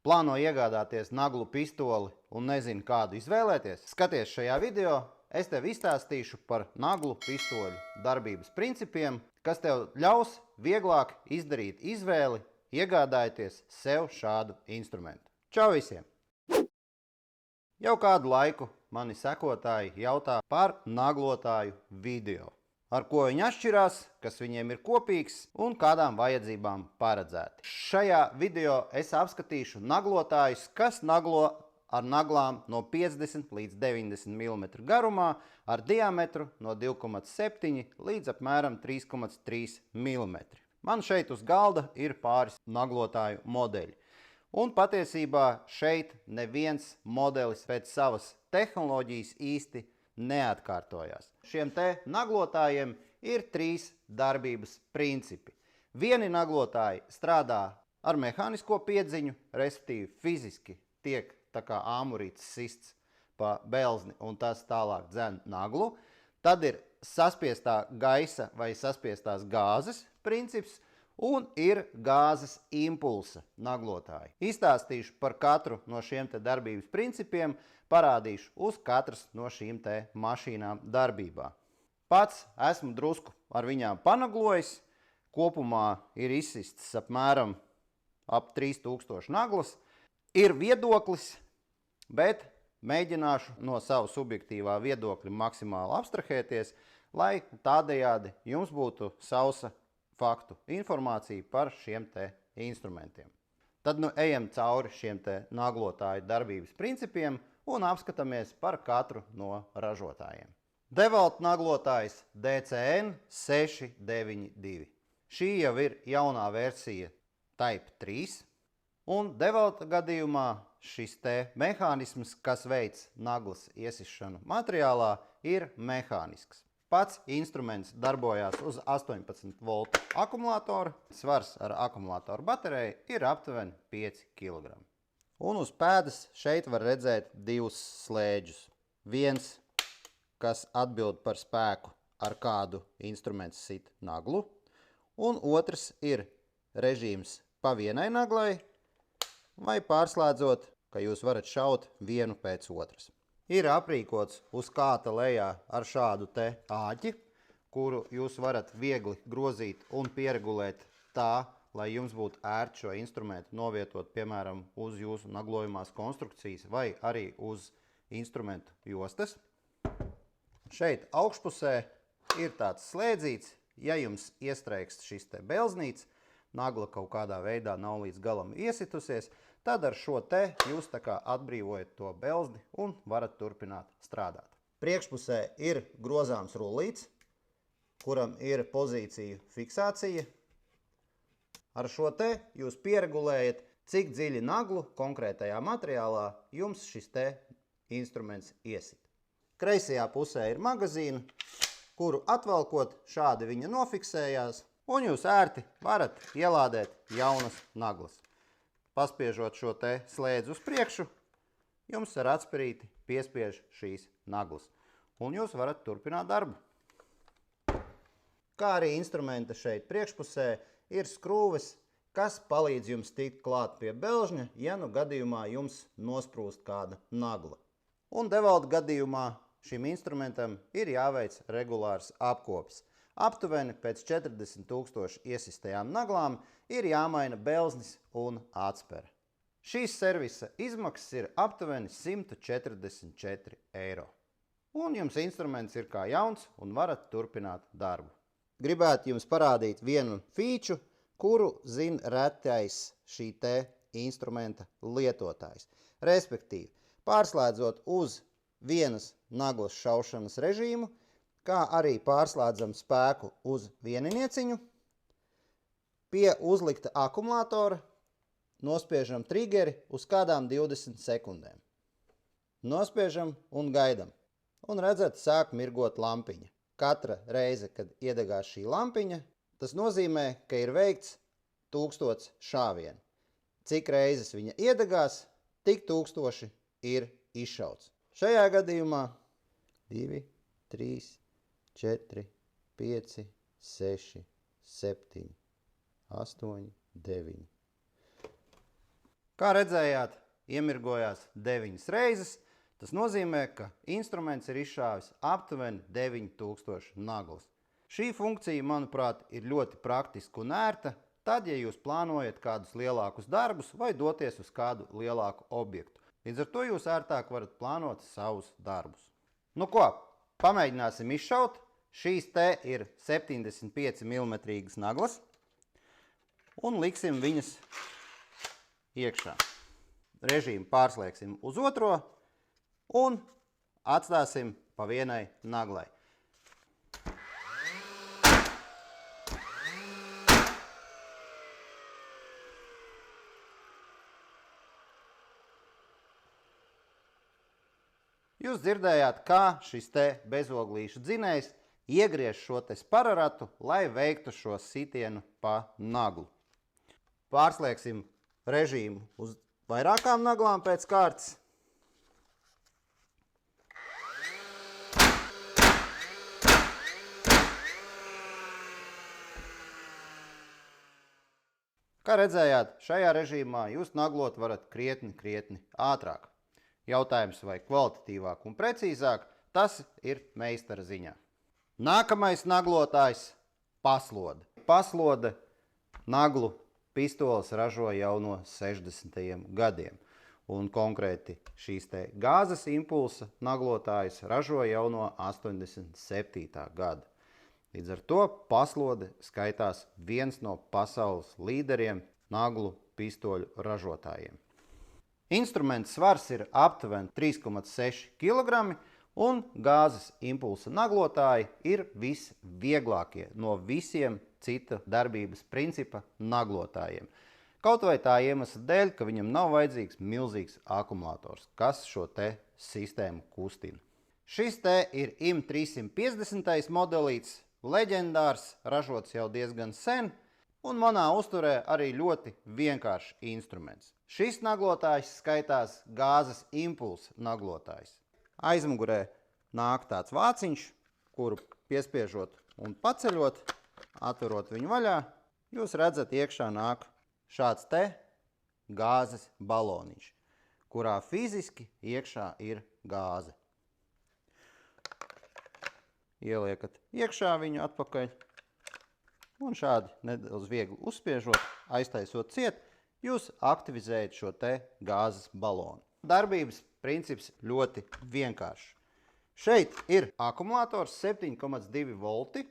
Plāno iegādāties naglu pistoli un nezinu, kādu izvēlēties? Skaties šajā video, es tev izstāstīšu par naglu pistoļu darbības principiem, kas tev ļaus vieglāk izdarīt izvēli, iegādājoties sev šādu instrumentu. Čau visiem! Jau kādu laiku mani sekotāji jautā par naglotāju video. Ar ko viņi atšķirās, kas viņiem ir kopīgs un kādām vajadzībām paredzēti. Šajā video es apskatīšu naglotājus, kas naglo ar naglām no 50 līdz 90 mm garumā ar diametru no 2,7 līdz apmēram 3,3 mm. Man šeit uz galda ir pāris naglotāju modeļi. Un patiesībā šeit neviens modelis pēc savas tehnoloģijas īsti neatkārtojās. Šiem te naglotājiem ir 3 darbības principi. Vieni naglotāji strādā ar mehānisko piedziņu, respektīvi fiziski tiek tā kā āmurītis sists pa belzni un tas tālāk dzen naglu. Tad ir saspiestā gaisa vai saspiestās gāzes princips un ir gāzes impulsa naglotāji. Izstāstīšu par katru no šiem te darbības principiem, parādīšu uz katras no šīm te mašīnām darbībā. Pats esmu drusku ar viņām panaglojis, kopumā ir izsists apmēram ap 3000 naglas. Ir viedoklis, bet mēģināšu no savu subjektīvā viedokļa maksimāli abstrahēties, lai tādējādi jums būtu sausa faktu informācija par šiem te instrumentiem. Tad nu ejam cauri šiem te naglotāju darbības principiem un apskatāmies par katru no ražotājiem. DeWalt naglotājs DCN 692. Šī jau ir jaunā versija Type 3. Un DeWalt gadījumā šis te mehānisms, kas veic naglas iesišanu materiālā, ir mehānisks. Pats instruments darbojās uz 18 voltu akumulātoru. Svars ar akumulātoru bateriju ir aptuveni 5 kg. Un uz pēdas šeit var redzēt 2 slēdžus. Viens, kas atbild par spēku, ar kādu instruments sit naglu. Un otrs ir režīms pa vienai naglai, vai pārslēdzot, ka jūs varat šaut vienu pēc otras. Ir aprīkots uz kāta lejā ar šādu te āķi, kuru jūs varat viegli grozīt un pieregulēt tā, lai jums būtu ērti šo instrumentu novietot, piemēram, uz jūsu naglojumās konstrukcijas vai arī uz instrumentu jostas. Šeit augšpusē ir tāds slēdzīts, ja jums iestrēgst šis te belznīts, nagla kaut kādā veidā nav līdz galam iesitusies, tad ar šo te jūs tā kā atbrīvojat to belzni un varat turpināt strādāt. Priekšpusē ir grozāms rullīts, kuram ir pozīciju fiksācija. Ar šo te jūs pieregulējat, cik dziļi naglu konkrētajā materiālā jums šis te instruments iesit. Kreisajā pusē ir magazīna, kuru atvelkot šādi viņa nofiksējās, un jūs ērti varat ielādēt jaunas naglas. Paspiežot šo te slēdzi uz priekšu, jums ar atspirīti piespiež šīs naglas, un jūs varat turpināt darbu. Kā arī instrumenta šeit priekšpusē ir skrūves, kas palīdz jums tikt klāt pie belžņa, ja nu gadījumā jums nosprūst kāda nagla. Un DeWalt gadījumā šim instrumentam ir jāveic regulārs apkopis. Aptuveni pēc 40 000 iesistajām naglām ir jāmaina belznis un atspere. Šīs servisa izmaksas ir aptuveni 144 eiro. Un jums instruments ir kā jauns un varat turpināt darbu. Gribētu jums parādīt vienu fīču, kuru zina retais šī te instrumenta lietotājs. Respektīvi, pārslēdzot uz vienas naglas šaušanas režīmu, kā arī pārslēdzam spēku uz vieninieciņu, pie uzlikta akumulātora nospiežam trigeri uz kādām 20 sekundēm. Nospiežam un gaidam. Un redzat, sāk mirgot lampiņa. Katra reize, kad iedegās šī lampiņa, tas nozīmē, ka ir veikts 1000 šāvienu. Cik reizes viņa iedegās, tik 1000 ir izšauts. Šajā gadījumā 2, 3, 4, 5, 6, 7, 8, 9. Kā redzējāt, iemirgojās 9 reizes. Tas nozīmē, ka instruments ir izšāvis aptuveni 9000 naglas. Šī funkcija, manuprāt, ir ļoti praktiska un ērta, tad, ja jūs plānojat kādus lielākus darbus vai doties uz kādu lielāku objektu. Līdz ar to jūs ērtāk varat plānot savus darbus. Nu ko, pamēģināsim izšaut. Šīs te ir 75 mm naglas un liksim viņas iekšā. Režīmu pārslēgsim uz otro un atstāsim pa vienai naglai. Jūs dzirdējāt, kā šis te bezoglīšu dzinējs iegriež šo te spararatu, lai veiktu šo sitienu pa naglu. Pārslēgsim režīmu uz vairākām naglām pēc kārtas. Kā redzējāt, šajā režīmā jūs naglot varat krietni ātrāk. Jautājums, vai kvalitatīvāk un precīzāk, tas ir meistara ziņā. Nākamais naglotājs – paslode. Paslode naglu pistoles ražo jau no 60. gadiem. Un konkrēti šīs te gāzes impulsa naglotājs ražo jau no 87. gada. Līdz ar to paslode skaitās viens no pasaules līderiem naglu pistoļu ražotājiem. Instruments svars ir aptuveni 3,6 kg un gāzes impulsa naglotāji ir visvieglākie no visiem cita darbības principa naglotājiem. Kaut vai tā iemesla dēļ, ka viņam nav vajadzīgs milzīgs akumulators, kas šo te sistēmu kustina. Šis te ir IM 350. modelīts, leģendārs, ražots jau diezgan sen, un manā uzturē arī ļoti vienkāršs instruments. Šis naglotājs skaitās gāzes impulsa naglotājs. Aizmugurē nāk tāds vāciņš, kuru piespiežot un paceļot, atverot viņu vaļā, jūs redzat, iekšā nāk šāds te gāzes baloniņš, kurā fiziski iekšā ir gāze. Ieliekat iekšā viņu atpakaļ un šādi nedaudz viegli uzspiežot, aiztaisot ciet, jūs aktivizējat šo te gāzes balonu. Darbības princips ļoti vienkāršs. Šeit ir akumulators 7,2 volti,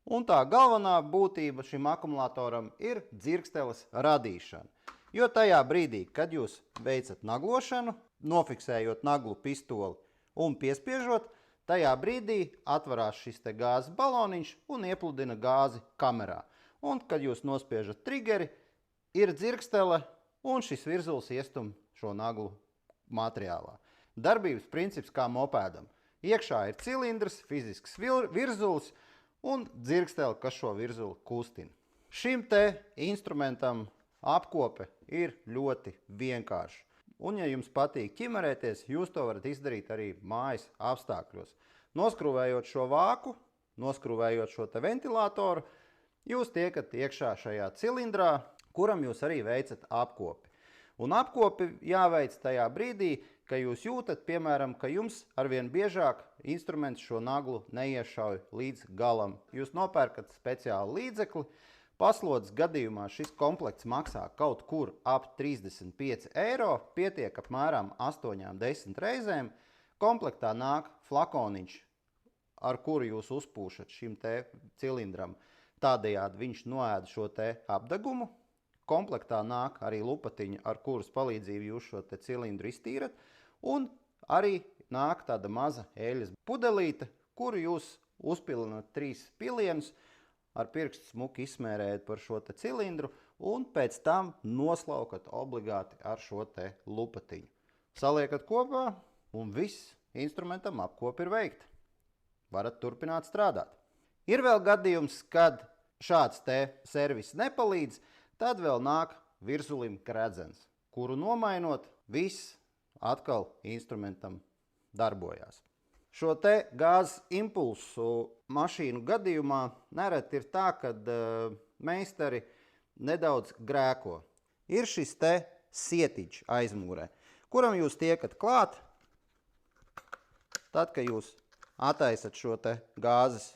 un tā galvenā būtība šim akumulatoram ir dzirksteles radīšana. Jo tajā brīdī, kad jūs veicat naglošanu, nofiksējot naglu pistoli un piespiežot, tajā brīdī atverās šis te gāzes baloniņš un iepludina gāzi kamerā. Un, kad jūs nospiežat trigeri, ir dzirkstele un šis virzulis iestum šo naglu materiālā. Darbības princips kā mopēdam. Iekšā ir cilindrs, fizisks virzulis un dzirkstele, kas šo virzuli kustina. Šim te instrumentam apkope ir ļoti vienkārša. Un, ja jums patīk ķimerēties, jūs to varat izdarīt arī mājas apstākļos. Noskrūvējot šo vāku, noskrūvējot šo te ventilātoru, jūs tiekat iekšā šajā cilindrā, kuram jūs arī veicat apkopi. Un apkopi jāveic tajā brīdī, ka jūs jūtat, piemēram, ka jums arvien biežāk instruments šo naglu neiešauj līdz galam. Jūs nopērkat speciālu līdzekli, paslodes gadījumā šis komplekts maksā kaut kur ap 35 eiro, pietiek apmēram 8–10 reizēm. Komplektā nāk flakoniņš, ar kuru jūs uzpūšat šim te cilindram. Tādējādi viņš noēd šo te apdegumu. Komplektā nāk arī lupatiņa, ar kuras palīdzību jūs šo te cilindru iztīrat, un arī nāk tāda maza eļļas pudelīte, kuru jūs uzpilinat 3 pilienus, ar pirkstu smuki izsmērējat par šo te cilindru, un pēc tam noslaukat obligāti ar šo te lupatiņu. Saliekat kopā, un viss instrumentam apkopi ir veikta. Varat turpināt strādāt. Ir vēl gadījums, kad šāds te servis nepalīdz, tad vēl nāk virzulim kredzens, kuru nomainot, viss atkal instrumentam darbojās. Šo te gāzes impulsu mašīnu gadījumā nereti ir tā, kad meistari nedaudz grēko. Ir šis te sietiņš aizmugurē, kuram jūs tiekat klāt, tad, kad jūs attaisat šo te gāzes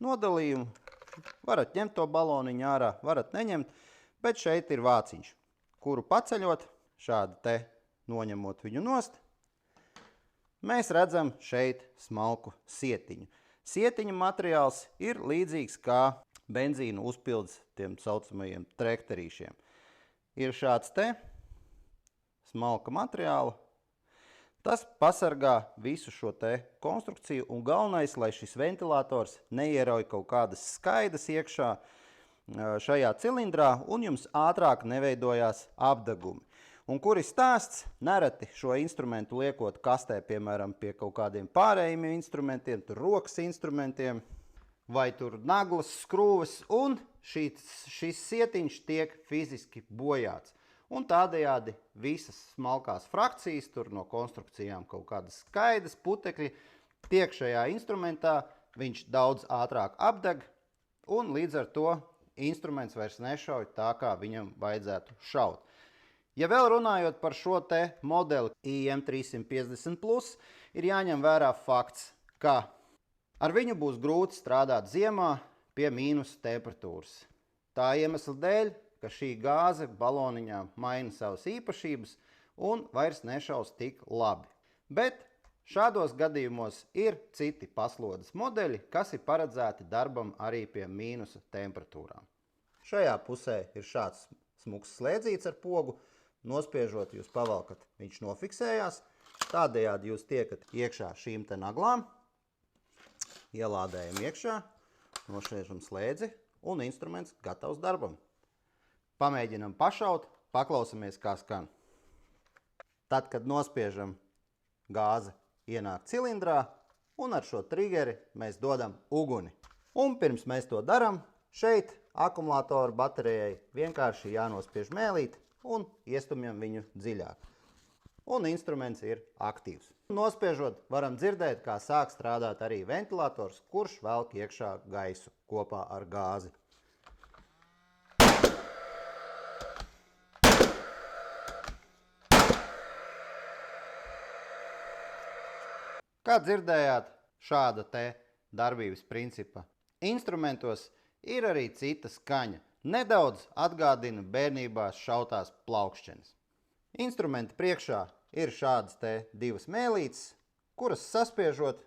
nodalījumu. Varat ņemt to baloniņu ārā, varat neņemt, bet šeit ir vāciņš, kuru paceļot, šādi te noņemot viņu nost, mēs redzam šeit smalku sietiņu. Sietiņa materiāls ir līdzīgs kā benzīna uzpildes tiem saucamajiem trekterīšiem. Ir šāds te smalka materiāla. Tas pasargā visu šo te konstrukciju un galvenais, lai šis ventilators neierauj kaut kādas skaidas iekšā šajā cilindrā un jums ātrāk neveidojās apdegumi. Un kur ir stāsts, nereti šo instrumentu liekot kastē, piemēram, pie kaut kādiem pārējiem instrumentiem, tur rokas instrumentiem, vai tur naglas, skrūves, un šis sietiņš tiek fiziski bojāts. Un tādējādi visas smalkās frakcijas, tur no konstrukcijām kaut kādas skaidas, putekļi, tiek šajā instrumentā, viņš daudz ātrāk apdeg, un līdz ar to instruments vairs nešauj tā, kā viņam vajadzētu šaut. Ja vēl runājot par šo te modeli IM350+, ir jāņem vērā fakts, ka ar viņu būs grūti strādāt ziemā pie mīnus temperatūras. Tā iemesla dēļ, ka šī gāze baloniņā maina savas īpašības un vairs nešaus tik labi. Bet šādos gadījumos ir citi paslodes modeļi, kas ir paredzēti darbam arī pie mīnusa temperatūrām. Šajā pusē ir šāds smuks slēdzīts ar pogu. Nospiežot, jūs pavalkat, viņš nofiksējās. Tādējādi jūs tiekat iekšā šīm te naglām, ielādējam iekšā, nošiežam slēdzi un instruments gatavs darbam. Pamēģinam pašaut, paklausamies, kā skan. Tad, kad nospiežam, gāze ienāk cilindrā un ar šo trigeri mēs dodam uguni. Un pirms mēs to daram, šeit akumulātoru baterijai vienkārši jānospiež mēlīt un iestumjam viņu dziļāk. Un instruments ir aktīvs. Nospiežot, varam dzirdēt, kā sāk strādāt arī ventilators, kurš velk iekšā gaisu kopā ar gāzi. Kā dzirdējāt, šāda te darbības principa instrumentos ir arī cita skaņa. Nedaudz atgādina bērnībā šautās plaukšķenes. Instrumenta priekšā ir šādas te divas mēlītes, kuras saspiežot,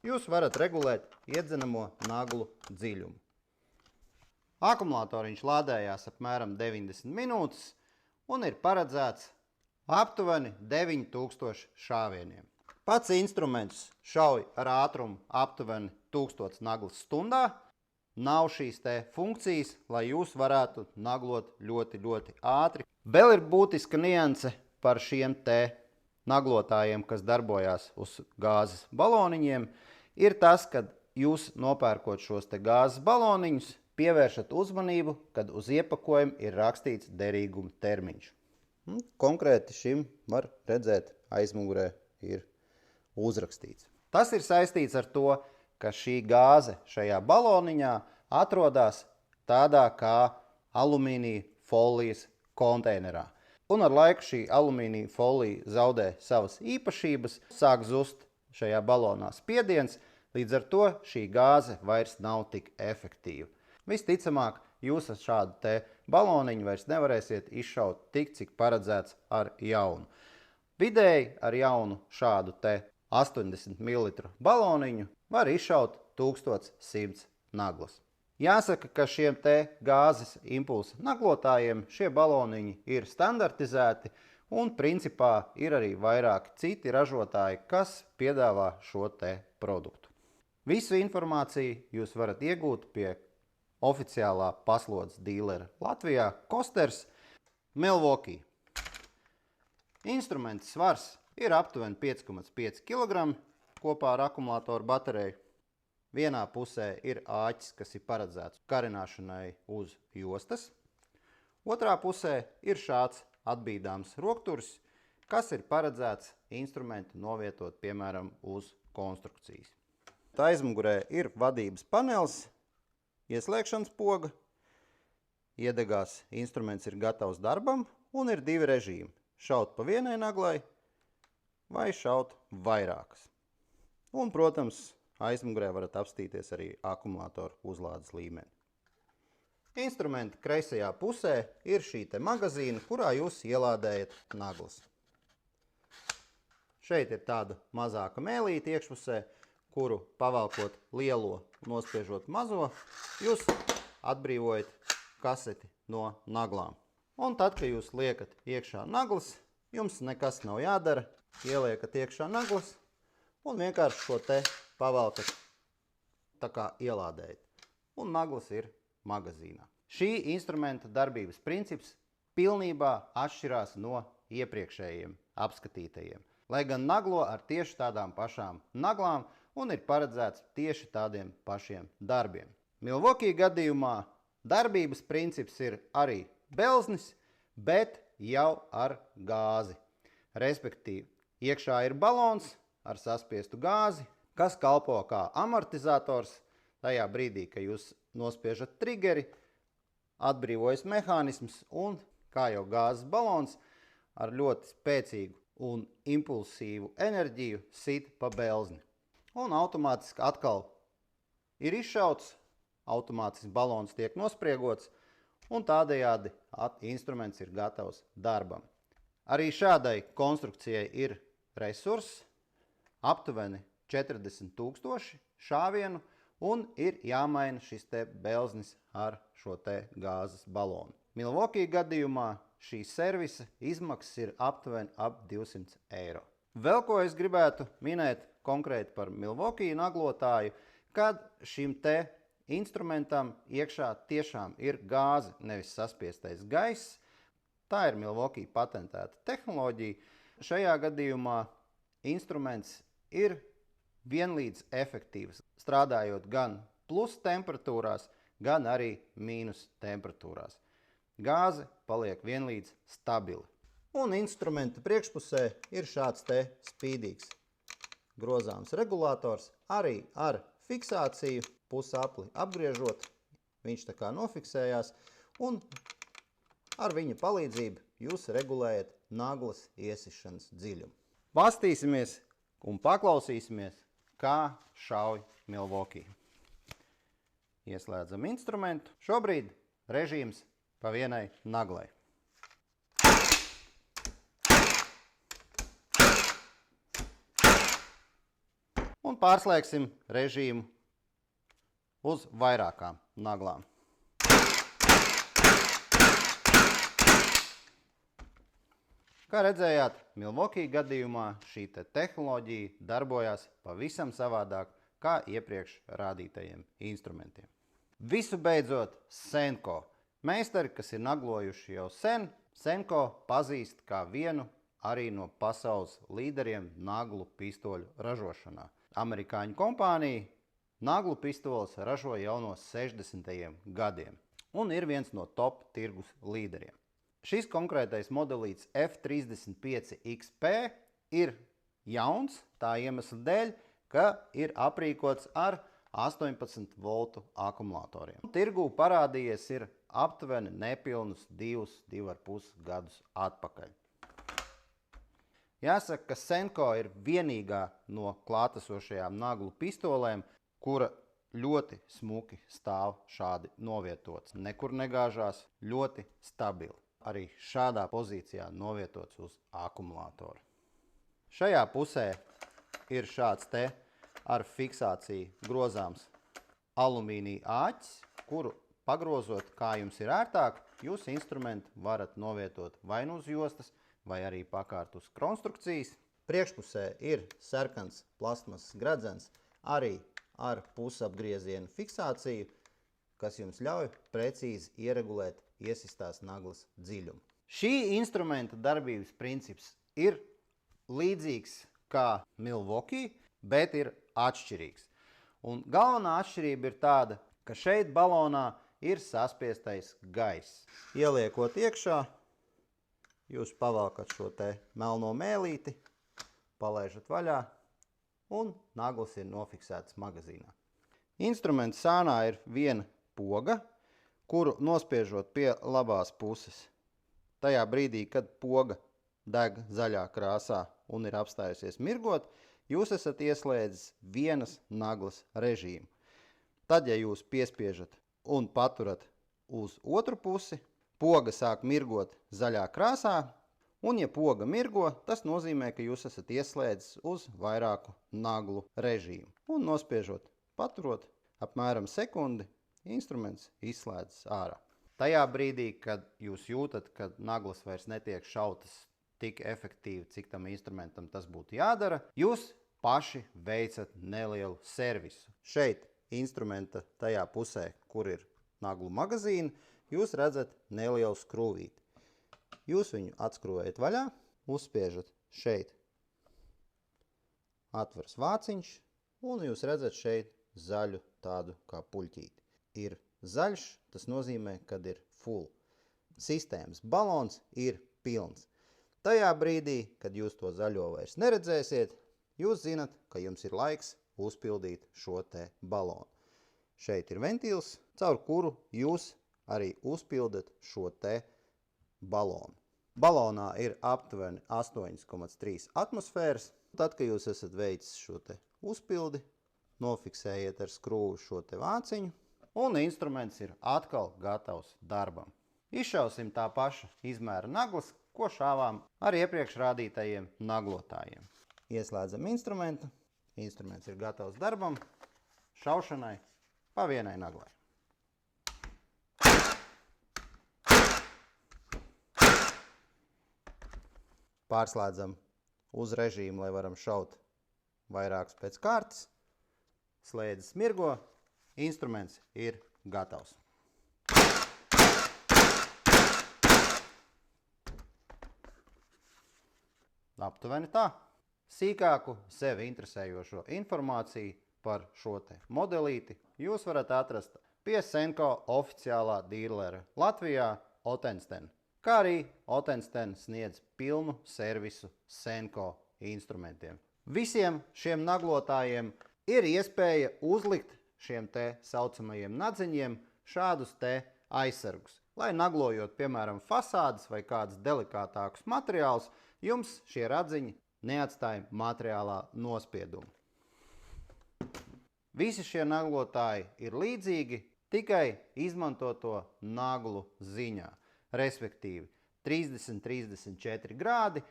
jūs varat regulēt iedzenamo naglu dziļumu. Akumulatoriņš lādējās apmēram 90 minūtes un ir paredzēts aptuveni 9000 šāvieniem. Pats instruments šauj ar ātrumu aptuveni 1000 naglas stundā. Nav šīs te funkcijas, lai jūs varētu naglot ļoti, ļoti ātri. Vēl ir būtiska nianse par šiem te naglotājiem, kas darbojās uz gāzes baloniņiem, ir tas, ka jūs nopērkot šos te gāzes baloniņus, pievēršat uzmanību, kad uz iepakojuma ir rakstīts derīguma termiņš. Konkrēti šim var redzēt aizmugurē ir uzrakstīts. Tas ir saistīts ar to, ka šī gāze šajā baloniņā atrodas tādā kā alumīnija folijas konteinerā. Un ar laiku šī alumīnija folija zaudē savas īpašības, sāk zust šajā balonā spiediens, līdz ar to šī gāze vairs nav tik efektīva. Visticamāk, jūs ar šādu te baloniņu vairs nevarēsiet izšaut tik, cik paredzēts ar jaunu. Vidēji ar jaunu šādu te 80 ml baloniņu var izšaut 1100 naglas. Jāsaka, ka šiem te gāzes impulsa naglotājiem šie baloniņi ir standartizēti un principā ir arī vairāki citi ražotāji, kas piedāvā šo te produktu. Visu informāciju jūs varat iegūt pie oficiālā paslodes dīlera Latvijā Kosters Milwaukee. Instrumenta svars ir aptuveni 5,5 kg kopā ar akumulātoru bateriju. Vienā pusē ir āķis, kas ir paredzēts karināšanai uz jostas. Otrā pusē ir šāds atbīdāms rokturis, kas ir paredzēts instrumentu novietot, piemēram, uz konstrukcijas. Tā aizmugurē ir vadības panelis, ieslēgšanas poga, iedegās instruments ir gatavs darbam Un ir divi režīmi – šaut pa vienai naglai vai šaut vairākas. Un, protams, aizmugurē varat apstīties arī akumulātoru uzlādes līmeni. Instrumenta kreisajā pusē ir šī te magazīna, kurā jūs ielādējat naglas. Šeit ir tāda mazāka mēlīte iekšpusē, kuru pavalkot lielo, nospiežot mazo, jūs atbrīvojat kaseti no naglām. Un tad, kad jūs liekat iekšā naglas, jums nekas nav jādara, ieliekat iekšā naglas un vienkārši šo te pavalkat tā kā ielādējat. Un naglas ir magazīnā. Šī instrumenta darbības princips pilnībā atšķirās no iepriekšējiem apskatītajiem, lai gan naglo ar tieši tādām pašām naglām un ir paredzēts tieši tādiem pašiem darbiem. Milwaukee gadījumā darbības princips ir arī belznis, bet jau ar gāzi. Respektīvi, iekšā ir balons ar saspiestu gāzi, kas kalpo kā amortizators. Tajā brīdī, kad jūs nospiežat trigeri, atbrīvojas mehānisms un, kā jau gāzes balons, ar ļoti spēcīgu un impulsīvu enerģiju sit pa belzni. Un automātiski atkal ir izšauts, automātiski balons tiek nospriegots un tādējādi instruments ir gatavs darbam. Arī šādai konstrukcijai ir resurss, aptuveni 40 000 šāvienu, un ir jāmaina šis te belznis ar šo te gāzes balonu. Milwaukee gadījumā šī servisa izmaksas ir aptuveni ap 200 eiro. Vēl ko es gribētu minēt konkrēti par Milwaukee naglotāju, kad šim te instrumentam iekšā tiešām ir gāze, nevis saspiestais gaiss. Tā ir Milwaukee patentēta tehnoloģija. Šajā gadījumā instruments ir vienlīdz efektīvs, strādājot gan plus temperatūrās, gan arī mīnus temperatūrās. Gāze paliek vienlīdz stabili. Un instrumenta priekšpusē ir šāds te spīdīgs grozāms regulators, arī ar fiksāciju, pusapli apgriežot, viņš tā kā nofiksējās, un ar viņa palīdzību jūs regulējat naglas iesišanas dziļumu. Pastīsimies un paklausīsimies, kā šauj Milwaukee. Ieslēdzam instrumentu. Šobrīd režīms pa vienai naglai. Un pārslēgsim režīmu uz vairākām naglām. Kā redzējāt, Milwaukee gadījumā šī tehnoloģija darbojās pavisam savādāk kā iepriekš rādītajiem instrumentiem. Visu beidzot, Senko. Meistari, kas ir naglojuši jau sen, Senko pazīst kā vienu arī no pasaules līderiem naglu pistoļu ražošanā. Amerikāņu kompānija naglu pistoles ražo jau no 60. gadiem un ir viens no top tirgus līderiem. Šis konkrētais modelīts F35XP ir jauns tā iemesla dēļ, ka ir aprīkots ar 18 voltu akumulatoriem. Tirgū parādījies ir aptuveni nepilnus 2–2,5 gadus atpakaļ. Jāsaka, ka Senko ir vienīgā no klātesošajām naglu pistolēm, kura ļoti smuki stāv šādi novietots. Nekur negāžās, ļoti stabili. Arī šādā pozīcijā novietots uz akumulātoru. Šajā pusē ir šāds te ar fiksāciju grozāms alumīnija āķis, kuru pagrozot, kā jums ir ērtāk, jūs instrumentu varat novietot vai nu uz jostas, vai arī pakārt uz konstrukcijas. Priekšpusē ir sarkans plastmasas gredzens, arī ar pusapgriezienu fiksāciju, kas jums ļauj precīzi ieregulēt iesistās naglas dziļumu. Šī instrumenta darbības princips ir līdzīgs kā Milwaukee, bet ir atšķirīgs. Un galvenā atšķirība ir tāda, ka šeit balonā ir saspiestais gaiss. Ieliekot iekšā, jūs pavalkat šo te melno mēlīti, palaižat vaļā un naglas ir nofiksētas magazīnā. Instrumenta sānā ir viena poga, kuru nospiežot pie labās puses. tajā brīdī, kad poga deg zaļā krāsā un ir apstājusies mirgot, jūs esat ieslēdzis vienas naglas režīmu. Tad, ja jūs piespiežat un paturat uz otru pusi, poga sāk mirgot zaļā krāsā, un ja poga mirgo, tas nozīmē, ka jūs esat ieslēdzis uz vairāku naglu režīmu. Un nospiežot, paturot apmēram sekundi, instruments izslēdzas ārā. Tajā brīdī, kad jūs jūtat, ka naglas vairs netiek šautas tik efektīvi, cik tam instrumentam tas būtu jādara, jūs paši veicat nelielu servisu. Šeit instrumenta tajā pusē, kur ir naglu magazīna, jūs redzat nelielu skrūvīti. Jūs viņu atskrūvējat vaļā, uzspiežat šeit, atveras vāciņš, un jūs redzat šeit zaļu tādu kā puļķīti. Ir zaļš, tas nozīmē, kad ir full. Sistēmas balons ir pilns. Tajā brīdī, kad jūs to zaļo vairs neredzēsiet, jūs zinat, ka jums ir laiks uzpildīt šo te balonu. Šeit ir ventīls, caur kuru jūs arī uzpildat šo te balonu. Balonā ir aptuveni 8,3 atmosfēras. Tad, kad jūs esat veicis šo te uzpildi, nofiksējiet ar skrūvu šo te vāciņu, un instruments ir atkal gatavs darbam. Izšausim tā paša izmēra naglas, ko šāvām ar iepriekš rādītajiem naglotājiem. Ieslēdzam instrumentu. Instruments ir gatavs darbam, šaušanai pa vienai naglai. Pārslēdzam uz režīmu, lai varam šaut vairākus pēc kārtas. Slēdzis mirgo, instruments ir gatavs. Aptuveni tā. Sīkāku sevi interesējošo informāciju par šo te modelīti jūs varat atrast pie Senko oficiālā dīlera Latvijā Otensten, kā arī Otensten sniedz pilnu servisu Senko instrumentiem. Visiem šiem naglotājiem ir iespēja uzlikt šiem te saucamajiem nadziņiem šādus te aizsargus, lai naglojot, piemēram, fasādes vai kādus delikātākus materiālus, jums šie radziņi neatstāja materiālā nospiedumu. Visi šie naglotāji ir līdzīgi, tikai izmantoto naglu ziņā, respektīvi 30-34 grādi,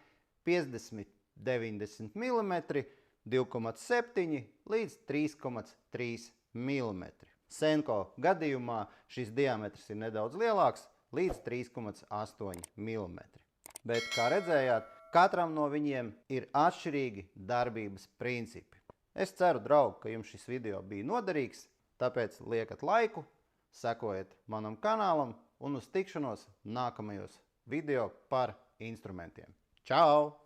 50-90 mm, 2,7 līdz 3,3 mm. Senko gadījumā šis diametrs ir nedaudz lielāks, līdz 3,8 mm. Bet, kā redzējāt, katram no viņiem ir atšķirīgi darbības principi. Es ceru, draugi, ka jums šis video bija noderīgs, tāpēc liekat laiku, sekojiet manam kanālam un uz tikšanos nākamajos video par instrumentiem. Čau!